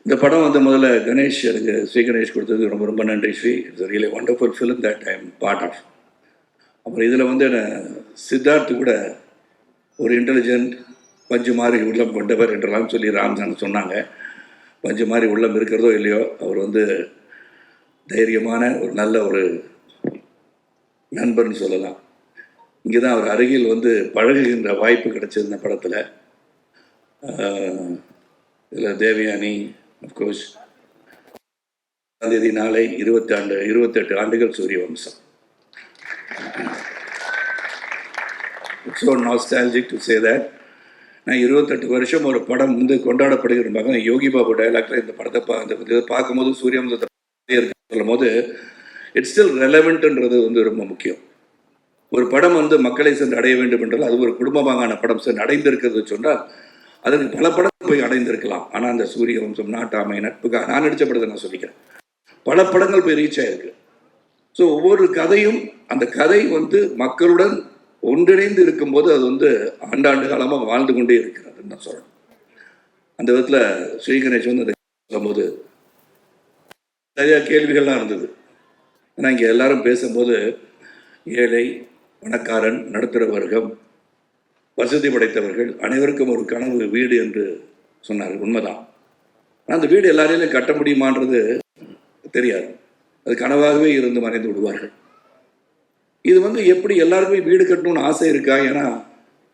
இந்த படம் வந்து முதல்ல கணேஷ் எனக்கு ஸ்ரீ கணேஷ் கொடுத்தது ரொம்ப ரொம்ப நன்றி Sri. It's really wonderful film that I am part of. அப்புறம் இதில் வந்து சித்தார்த்து கூட ஒரு இன்டெலிஜென்ட் பஞ்சு மாதிரி உள்ளம் கொண்டவர் என்றெல்லாம் சொல்லி ராம்சான் சொன்னாங்க. பஞ்சு மாதிரி உள்ளம் இருக்கிறதோ இல்லையோ, அவர் வந்து தைரியமான ஒரு நல்ல ஒரு நண்பர்னு சொல்லலாம். இங்கே தான் அவர் அருகில் வந்து பழகுகின்ற வாய்ப்பு கிடைச்சது இந்த படத்தில். இதில் தேவயானி அஃப்கோர்ஸ் தேதி நாளை 28 ஆண்டுகள் சூரிய வம்சம். It's so nostalgic to say that. நான் 28 வருஷம் ஒரு படம் வந்து கொண்டாடப்படுகிற மகன் யோகி பாபு டைலாக்ல இந்த படத்தை இதை பார்க்கும்போது சூரிய வம்சத்தை சொல்லும் போது இட்ஸ் ஸ்டில் ரெலவெண்ட்ன்றது வந்து ரொம்ப முக்கியம். ஒரு படம் வந்து மக்களை சென்று அடைய வேண்டும் என்றால் அது ஒரு குடும்பமாகான படம் சென்று அடைந்திருக்கிறது சொன்னால் அதற்கு பல படங்கள் போய் அடைந்திருக்கலாம். ஆனால் அந்த சூரிய வம்சம், நாட்டாமை, நட்புக்காக நான் நடித்த படத்தை நான் சொல்லிக்கிறேன், பல படங்கள் போய் ரீச் ஆயிருக்கு. ஸோ ஒவ்வொரு கதையும் அந்த கதை வந்து மக்களுடன் ஒன்றிணைந்து இருக்கும்போது அது வந்து ஆண்டாண்டு காலமாக வாழ்ந்து கொண்டே இருக்கிறதுன்னு நான் சொல்கிறேன். அந்த விதத்தில் ஸ்ரீ கணேஷ் வந்து அதை சொல்லும்போது நிறையா கேள்விகள்லாம் இருந்தது. ஆனால் இங்கே எல்லாரும் பேசும்போது ஏழை, பணக்காரன், நடுத்தர வர்க்கம், வசதி படைத்தவர்கள் அனைவருக்கும் ஒரு கனவு வீடு என்று சொன்னார். உண்மைதான். ஆனால் அந்த வீடு எல்லாரையும் கட்ட முடியுமான்றது தெரியாது. அது கனவாகவே இருந்து மறைந்து விடுவார்கள். இது வந்து எப்படி எல்லாருக்குமே வீடு கட்டணும்னு ஆசை இருக்கா? ஏன்னா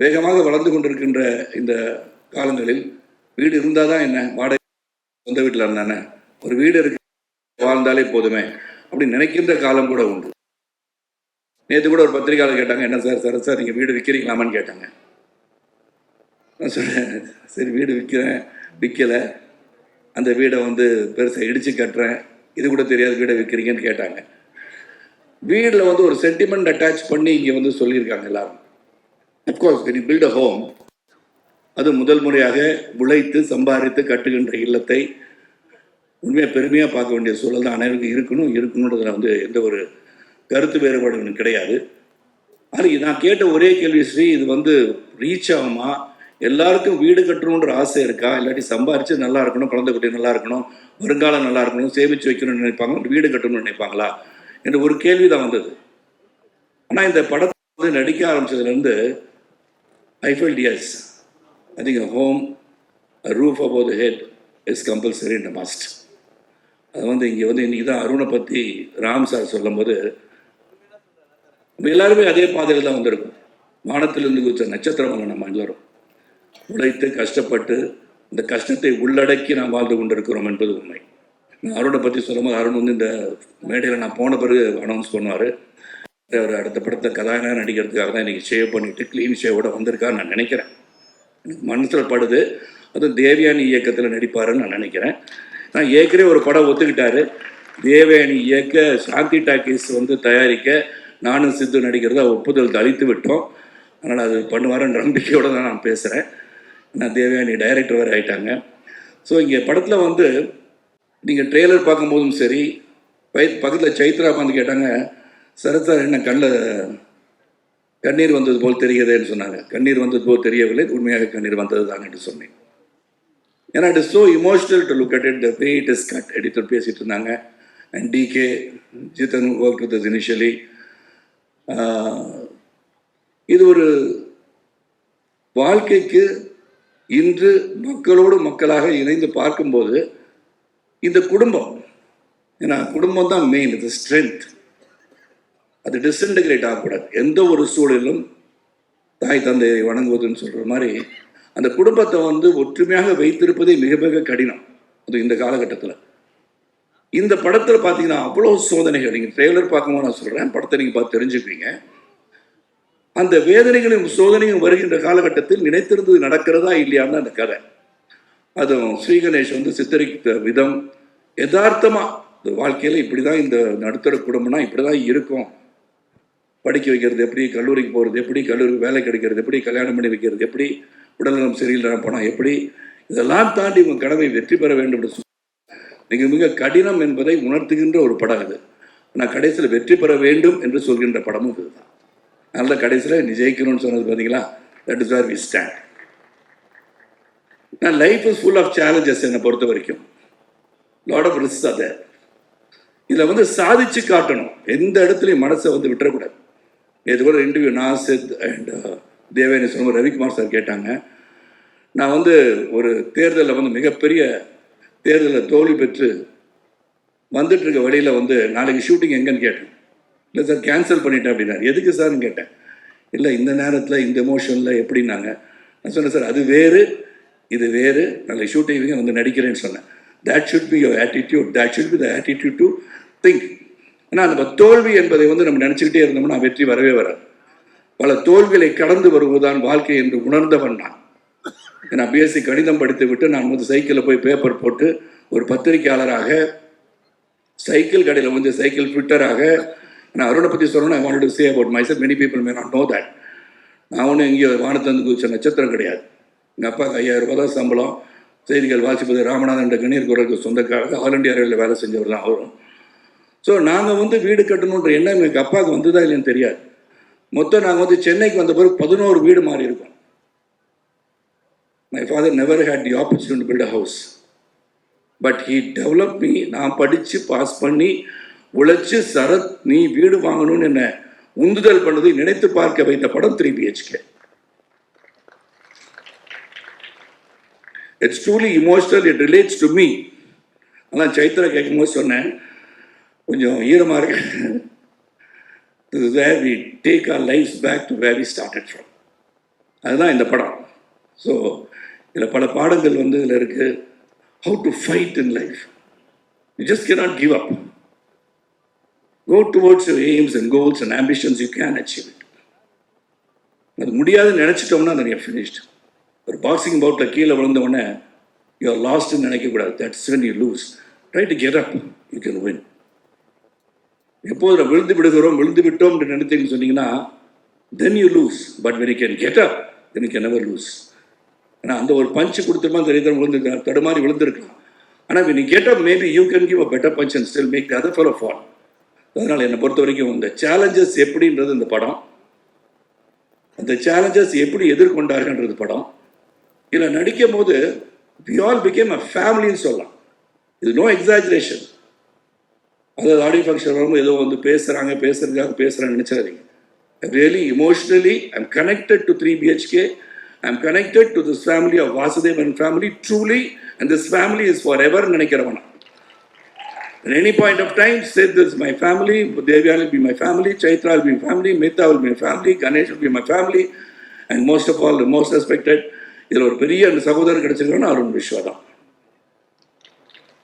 வேகமாக வளர்ந்து கொண்டிருக்கின்ற இந்த காலங்களில் வீடு இருந்தால் தான் என்ன, வாடகை சொந்த வீட்டில் இருந்தானே, ஒரு வீடு இருக்கு வாழ்ந்தாலே போதுமே அப்படின்னு நினைக்கின்ற காலம் கூட உண்டு. நேற்று கூட ஒரு பத்திரிகையாளர் கேட்டாங்க, என்ன சார் நீங்கள் வீடு விற்கிறீங்களாமான்னு கேட்டாங்க. நான் சொன்னேன், சரி வீடு விற்கலை, அந்த வீடை வந்து பெருசாக இடித்து கட்டுறேன், இது கூட தெரியாது வீடை விற்கிறீங்கன்னு கேட்டாங்க. வீட்டில் வந்து ஒரு சென்டிமெண்ட் அட்டாச் பண்ணி இங்கே வந்து சொல்லியிருக்காங்க எல்லாரும். Of course when you build a home, அது முதல் முறையாக உழைத்து சம்பாதித்து கட்டுகின்ற இல்லத்தை உண்மையாக பெருமையாக பார்க்க வேண்டிய சூழல் தான் அனைவருக்கும் இருக்கணுன்றதுல வந்து எந்த ஒரு கருத்து வேறுபாடு கிடையாது. ஆனால் நான் கேட்ட ஒரே கேள்வி ஸ்ரீ, இது வந்து ரீச் ஆகுமா? எல்லாருக்கும் வீடு கட்டணுன்ற ஆசை இருக்கா? இல்லாட்டி சம்பாரித்து நல்லா இருக்கணும், குழந்தை குட்டி நல்லா இருக்கணும், வருங்காலம் நல்லா இருக்கணும், சேமித்து வைக்கணும்னு நினைப்பாங்க, வீடு கட்டணும்னு நினைப்பாங்களா என்ற ஒரு கேள்வி தான் வந்தது. ஆனால் இந்த படத்தை வந்து நடிக்க ஆரம்பித்ததுலேருந்து I felt as, I think a home, a roof above the head is compulsory and a must. அது வந்து இங்கே வந்து இன்றைக்கி தான் அருணை பற்றி ராம் சார் சொல்லும் போது நம்ம எல்லாருமே அதே பாதையில் தான் வந்திருக்கோம். வானத்திலிருந்து குதிச்ச நட்சத்திரம் நம்ம எல்லாரும் உழைத்து கஷ்டப்பட்டு இந்த கஷ்டத்தை உள்ளடக்கி நாம் வாழ்ந்து கொண்டிருக்கிறோம் என்பது உண்மை. அருணை பற்றி சொல்லும்போது அருண் வந்து இந்த மேடையில் நான் போன பிறகு அனௌன்ஸ் பண்ணுவார், அவர் அடுத்த படத்தை கதாநாயகன் நடிக்கிறதுக்காக தான் இன்றைக்கி ஷேவ் பண்ணிவிட்டு க்ளீன் ஷேவோடு வந்திருக்கான்னு நான் நினைக்கிறேன். எனக்கு மனசில் படுது. அதுவும் தேவயானி இயக்கத்தில் நடிப்பாருன்னு நான் நினைக்கிறேன். நான் ஏற்கனவே ஒரு படம் ஒத்துக்கிட்டாரு, தேவயானி இயக்க சாந்தி டாக்கீஸ் வந்து தயாரிக்க நானும் சித்து நடிக்கிறத ஒப்புதல் அளித்து விட்டோம். அதனால் அது பண்ணுவாருன்ற நம்பிக்கையோடு தான் நான் பேசுகிறேன். நான் தேவயானி டைரக்டர் வேறு ஆகிட்டாங்க. ஸோ இங்கே படத்தில் வந்து நீங்கள் ட்ரெய்லர் பார்க்கும்போதும் சரி, பக்கத்தில் சைத்ரா வந்து கேட்டாங்க, சரத் சார் என்ன கண்ணீர் வந்தது போல் தெரியுதுன்னு சொன்னாங்க. கண்ணீர் வந்தது போல் தெரியவில்லை, உண்மையாக கண்ணீர் வந்தது தான் என்று சொன்னேன். ஏன்னா it is so emotional to look at it, the way it is cut. Editor பேசிகிட்டு இருந்தாங்க. And DK Jithan work with is initially. இது ஒரு வாழ்க்கைக்கு இன்று மக்களோடு மக்களாக இணைந்து பார்க்கும்போது இந்த குடும்பம், ஏன்னா குடும்பம் தான் மெயின், இது ஸ்ட்ரென்த். அது டிஸ்இன்டகிரேட் ஆகக்கூடாது. எந்த ஒரு சூழலிலும் தாய் தந்தையை வணங்குவதுன்னு சொல்கிற மாதிரி அந்த குடும்பத்தை வந்து ஒற்றுமையாக வைத்திருப்பதே மிக மிக கடினம். அது இந்த காலகட்டத்தில். இந்த படத்தில் பார்த்தீங்கன்னா அவ்வளோ சோதனைகள். நீங்கள் ட்ரெய்லர் பார்க்கும்போது நான் சொல்கிறேன், படத்தை நீங்கள் பார்த்து தெரிஞ்சுக்குவீங்க. அந்த வேதனைகளும் சோதனையும் வருகின்ற காலகட்டத்தில் நினைத்திருந்தது நடக்கிறதா இல்லையான்னு அந்த கதை. அதுவும் ஸ்ரீ கணேஷ் வந்து சித்தரித்த விதம் யதார்த்தமாக இந்த வாழ்க்கையில் இப்படி தான், இந்த நடுத்தர குடும்பம்னா இப்படி தான் இருக்கும். படிக்க வைக்கிறது எப்படி, கல்லூரிக்கு போகிறது எப்படி, கல்லூரிக்கு வேலை கிடைக்கிறது எப்படி, கல்யாணம் பண்ணி வைக்கிறது எப்படி, உடல்நலம் சரியில்லை போனால் எப்படி, இதெல்லாம் தாண்டி உங்கள் கடமை வெற்றி பெற வேண்டும் என்று மிக மிக கடினம் என்பதை உணர்த்துகின்ற ஒரு படம் இது. ஆனால் கடைசியில் வெற்றி பெற வேண்டும் என்று சொல்கின்ற படமும் இதுதான். அதனால கடைசியில் நீ ஜெயிக்கணும்னு சொன்னது பார்த்தீங்களா, that is where we stand. நான் life is full of challenges என்னை பொறுத்த வரைக்கும். லாட் ஆஃப் ரிஸ்க் அதை இதில் வந்து சாதிச்சு காட்டணும். எந்த இடத்துலையும் மனசை வந்து விட்டுறக்கூடாது. இது கூட இன்டர்வியூ நான் சித் அண்ட் தேவேனி சொன்ன ரவிக்குமார் சார் கேட்டாங்க. நான் வந்து ஒரு தேர்தலில் வந்து மிகப்பெரிய தேர்தலில் தோல்வி பெற்று வந்துட்டு இருக்க வழியில் வந்து நாளைக்கு ஷூட்டிங் எங்கன்னு கேட்டேன். இல்லை சார் கேன்சல் பண்ணிட்டேன் அப்படின்னாரு. எதுக்கு சார்னு கேட்டேன். இல்லை இந்த நேரத்தில் இந்த எமோஷனில் எப்படின்னாங்க. நான் சொன்னேன் சார் அது வேறு இது வேறு, நாளைக்கு ஷூட்டிங் வந்து நடிக்கிறேன்னு சொன்னேன். that should be your attitude, that should be the attitude to think. ஆனால் நம்ம தோல்வி என்பதை வந்து நம்ம நினச்சிக்கிட்டே இருந்தோம்னா வெற்றி வரவே வராது. பல தோல்விகளை கடந்து வருவதுதான் வாழ்க்கை என்று உணர்ந்தவன் நான். நான் பிஎஸ்சி கணிதம் படித்து விட்டு நான் வந்து சைக்கிளில் போய் பேப்பர் போட்டு ஒரு பத்திரிகையாளராக சைக்கிள் கடையில் வந்து சைக்கிள் ஃபிட்டராக நான் அருணை பற்றி சொல்லணும். I want to say about my self, many people may not know that. நான் ஒன்றும் எங்கேயோ வானத்தந்து குதிச்ச நட்சத்திரம் கிடையாது. எங்கள் அப்பாவுக்கு 5000 ரூபாய் தான் சம்பளம். செய்திகள் வாசிப்பது ராமநாதன் என்ற கணீர் குரலுக்கு சொந்தக்காரங்க, ஆல் இண்டியா ரயில்வே வேலை செஞ்சவர் தான் அவரும். ஸோ நாங்கள் வந்து வீடு கட்டணுன்ற எண்ணம் எங்கள் அப்பாவுக்கு வந்ததா இல்லைன்னு தெரியாது. மொத்தம் நாங்கள் வந்து சென்னைக்கு வந்த பிறகு 11 வீடு மாறி இருக்கோம். My father never had the opportunity to build a house, but he develop me. நான் படித்து பாஸ் பண்ணி உழைச்சி சரத் நீ வீடு வாங்கணும்னு என்ன உந்துதல் பண்ணதை நினைத்து பார்க்க வைத்த படம் 3 BHK. It's truly emotional, it relates to me. அதான் சைத்ரா கேட்கும்போது சொன்னேன், கொஞ்சம் ஈரமாக இருக்கு. This is where we take our lives back to where we started from. அதுதான் இந்த படம். ஸோ இதில் பல பாடங்கள் வந்து இதில் இருக்குது. How to fight in life. You just cannot give up. Go towards your aims and goals and ambitions, you can achieve it. அது முடியாதுன்னு நினச்சிட்டோம்னா then you're finished. ஒரு பாக்ஸிங் பவுட்டில் கீழே விழுந்தவொடனே யூஆர் லாஸ்ட்னு நினைக்கக்கூடாது. That's when you lose. Try to get up, you can win. எப்போது விழுந்து விட்டோம் என்று நினைத்தீங்கன்னு சொன்னீங்கன்னா then you lose. But when you can get up, then you can never lose. ஆனால் அந்த ஒரு பஞ்சு கொடுத்துருமா தெரியுது விழுந்து தடுமாறி விழுந்திருக்கலாம். ஆனால் when you get up, maybe you can give a better punch and still make the other fellow fall. அதனால் என்னை பொறுத்த வரைக்கும் இந்த சேலஞ்சஸ் எப்படின்றது இந்த படம், அந்த சேலஞ்சஸ் எப்படி எதிர்கொண்டார்கள்ன்றது படம். இதில் நடிக்கும் போது we all became a family சொல்லலாம். இது நோ எக்ஸாஜரேஷன். அதாவது ஆடியோ ஃபங்க்ஷன் வரும்போது ஏதோ வந்து பேசுறதுக்காக பேசுகிறேன்னு நினச்சிடாதீங்க. Really emotionally I'm connected to 3 BHK. I'm connected to this family of Vasudevan family truly, and this family is forever நினைக்கிறவனா. At any point of time, say this is my family, Devya will be my family, Chaitra will be my family, Mita will be my family, Ganesh will be my family, and most of all, the most respected, இதில் ஒரு பெரிய அந்த சகோதரர் கிடைச்சிருக்கோன்னா அருண் விஸ்வா தான்.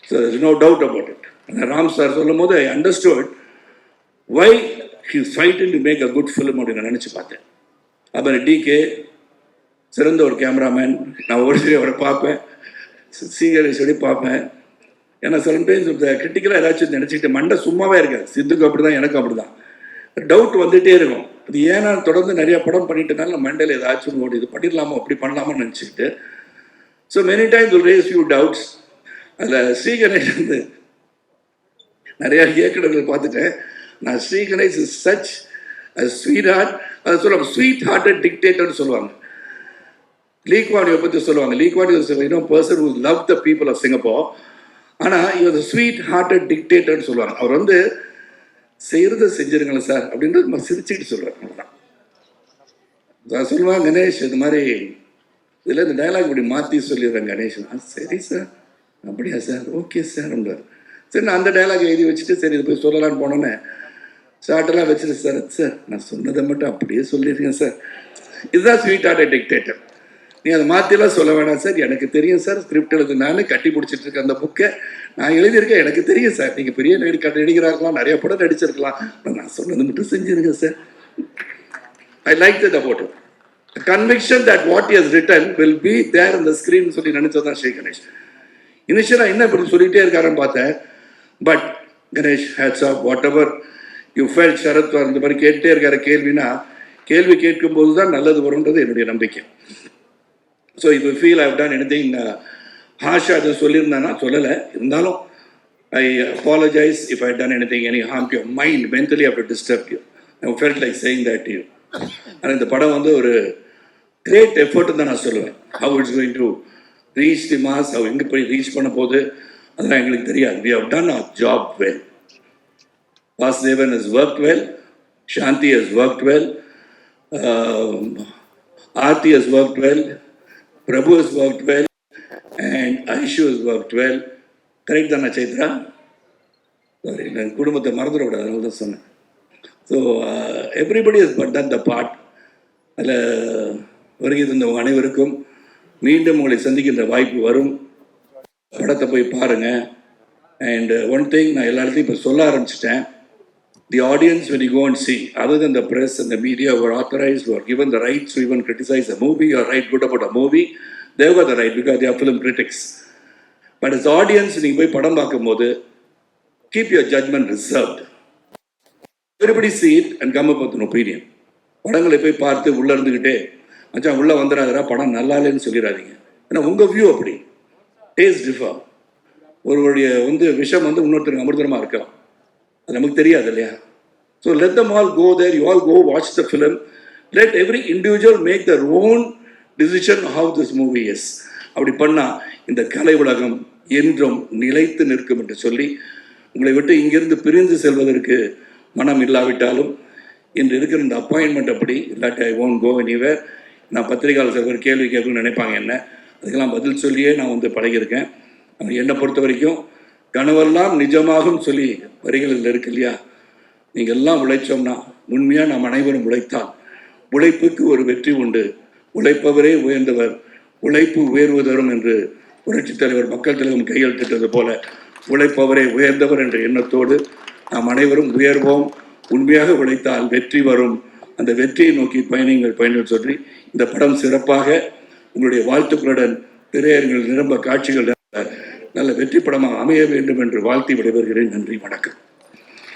So there is no doubt about it. And Ram sir சொல்லும் போது I understood why he is fighting to make a good film அப்படின்னு நான் நினச்சி பார்த்தேன். அப்புறம் DK சிறந்த ஒரு கேமராமேன், நான் ஒரு சரி அவரை பார்ப்பேன், சீகரேஸ்வரி பார்ப்பேன். ஏன்னா சம்டைம்ஸ் இந்த கிரிட்டிக்கலாக ஏதாச்சும் நினச்சிக்கிட்டு மண்டை சும்மாவே இருக்காது. சித்துக்கு அப்படி தான், எனக்கும் அப்படி தான். டவுட் வந்துகிட்டே இருக்கும். அது ஏன்னா தொடர்ந்து நிறையா படம் பண்ணிட்டனால நம்ம மண்டையில் ஏதாச்சும் ஓடி இது பண்ணிடலாமா அப்படி பண்ணலாமான்னு நினச்சிக்கிட்டு. So many times will raise few doubts. அதில் ஸ்ரீகணேஷ் வந்து நிறையா இயக்குநர்கள் பார்த்துட்டேன். நான் Sriganesh is such sweet heart, அதை சொல்லுவாங்க ஸ்வீட் ஹார்ட்டட் டிக்டேட்டர்னு சொல்லுவாங்க. லீ குவான் யூவை பற்றி சொல்லுவாங்க. Lee Kuan Yew person who love the people of Singapore. ஆனால் இவர் ஸ்வீட் ஹார்ட்டட் டிக்டேட்டர்னு சொல்லுவாங்க. அவர் வந்து செய்கிறத செஞ்சிருங்களேன் சார் அப்படின்றது நம்ம சிரிச்சுக்கிட்டு சொல்கிறார். அவ்வளோதான். நான் சொல்லுவாங்க கணேஷ் இது மாதிரி இதில் இந்த டைலாக் இப்படி மாற்றி சொல்லிடுறேன் கணேஷ். சரி சார், அப்படியா சார், ஓகே சார் அப்படின்றார். சரி நான் அந்த டைலாக் எழுதி வச்சுட்டு சரி இது போய் சொல்லலான்னு போனோன்னே ஷார்ட்டெல்லாம் வச்சுட்டு சார் நான் சொன்னதை மட்டும் அப்படியே சொல்லிடுங்க சார். இதுதான் ஸ்வீட் ஹார்ட்டட் டிக்டேட்டர். நீ அதை மாற்றிலாம் சொல்ல வேணாம் சார், எனக்கு தெரியும் சார், ஸ்கிரிப்ட் எழுது நான் கட்டி பிடிச்சிட்டு இருக்கேன் அந்த புக்கை நான் எழுதியிருக்கேன், எனக்கு தெரியும் சார், நீங்கள் பெரிய நடிகராக இருக்கலாம், நிறைய படம் நடிச்சிருக்கலாம், நான் சொன்னது மட்டும் செஞ்சுருங்க sir. I like that about it. Conviction that what is written will be there இந்த ஸ்க்ரீன் சொல்லி நினைச்சதான் ஸ்ரீ கணேஷ். இனிஷியலாக என்ன இப்படி சொல்லிகிட்டே இருக்காருன்னு பார்த்தேன். But Ganesh hats off whatever you felt. Sarath இந்த மாதிரி கேட்டே இருக்காரு கேள்வினா, கேள்வி கேட்கும்போது தான் நல்லது வரும்ன்றது என்னுடைய நம்பிக்கை. So if you feel I've done anything harsh அதை சொல்லியிருந்தேன்னா சொல்லலை. இருந்தாலும் I apologize if I've done anything, any harm to your mind, mentally I have to disturb you. I felt like saying that to you. ஆனால் இந்த படம் வந்து ஒரு great effort தான் நான் சொல்லுவேன். How it's going to reach the mass, how எங்கே போய் ரீச் பண்ண போகுது, அதெல்லாம் எங்களுக்கு தெரியாது. We have done our job well. Vasudevan has worked well, Shanti has worked well, Aarti has worked well, Prabhu has worked well, and Aishu has worked well. Correct தானே Chaitra? Sorry, நான் குடும்பத்தை மறந்துடக்கூடாது, அதனால தான் சொன்னேன். So everybody has done the part. அதில் வருகை தந்தவங்க அனைவருக்கும் மீண்டும் உங்களை சந்திக்கின்ற வாய்ப்பு வரும். படத்தை போய் பாருங்கள். அண்ட் ஒன் திங் நான் எல்லா இடத்தையும் இப்போ சொல்ல ஆரம்பிச்சிட்டேன். The audience, when you go and see, other than the press and the media who are authorized, who are given the rights to even criticize a movie or write good about a movie, they've got the right because they are film critics. But as audience, நீங்கள் போய் படம் பார்க்கும்போது keep your judgment reserved. Everybody see it and come up with an opinion. படங்களை போய் பார்த்து உள்ளே இருந்துக்கிட்டே மச்சான் உள்ளே வந்துடாதரா படம் நல்லா இல்லைன்னு சொல்லிடாதீங்க. ஏன்னா உங்கள் வியூ அப்படி, டேஸ்ட் டிஃபர். ஒருவருடைய விஷம் இன்னொருத்தருக்கு அமிர்தமாக இருக்கலாம், அது நமக்கு தெரியாது இல்லையா? So let them all go there, you all go watch the film, let every individual make their own decision how this movie is. அப்படி பண்ணால் இந்த கலை உலகம் என்றும் நிலைத்து நிற்கும் என்று சொல்லி உங்களை விட்டு இங்கிருந்து பிரிந்து செல்வதற்கு மனம் இல்லாவிட்டாலும் இன்று இருக்கிற இந்த அப்பாயின்மெண்ட் அப்படி இல்லாட்டி ஐ won't go anywhere. நான் பத்திரிகையாளர் சில பேர் கேள்வி கேட்கணும்னு நினைப்பாங்க, என்ன அதுக்கெல்லாம் பதில் சொல்லியே நான் பழகியிருக்கேன். என்னை பொறுத்த வரைக்கும் கனவெல்லாம் நிஜமாகும் சொல்லி வரிகளில் இருக்கு இல்லையா? நீங்கள் எல்லாம் உழைச்சோம்னா, உண்மையாக நாம் அனைவரும் உழைத்தால் உழைப்புக்கு ஒரு வெற்றி உண்டு. உழைப்பவரே உயர்ந்தவர், உழைப்பு உயர்வு தரும் என்று புரட்சித் தலைவர் மக்கள் தலைவரும் கையெழுத்திட்டது போல உழைப்பவரே உயர்ந்தவர் என்ற எண்ணத்தோடு நாம் அனைவரும் உயர்வோம். உண்மையாக உழைத்தால் வெற்றி வரும். அந்த வெற்றியை நோக்கி பயணிகள் சொல்லி இந்த படம் சிறப்பாக உங்களுடைய வாழ்த்துக்களுடன் திரையரங்கில் நிரம்ப காட்சிகள் நல்ல வெற்றி படமாக அமைய வேண்டும் என்று வாழ்த்தி விடைபெறுகிறேன். நன்றி, வணக்கம்.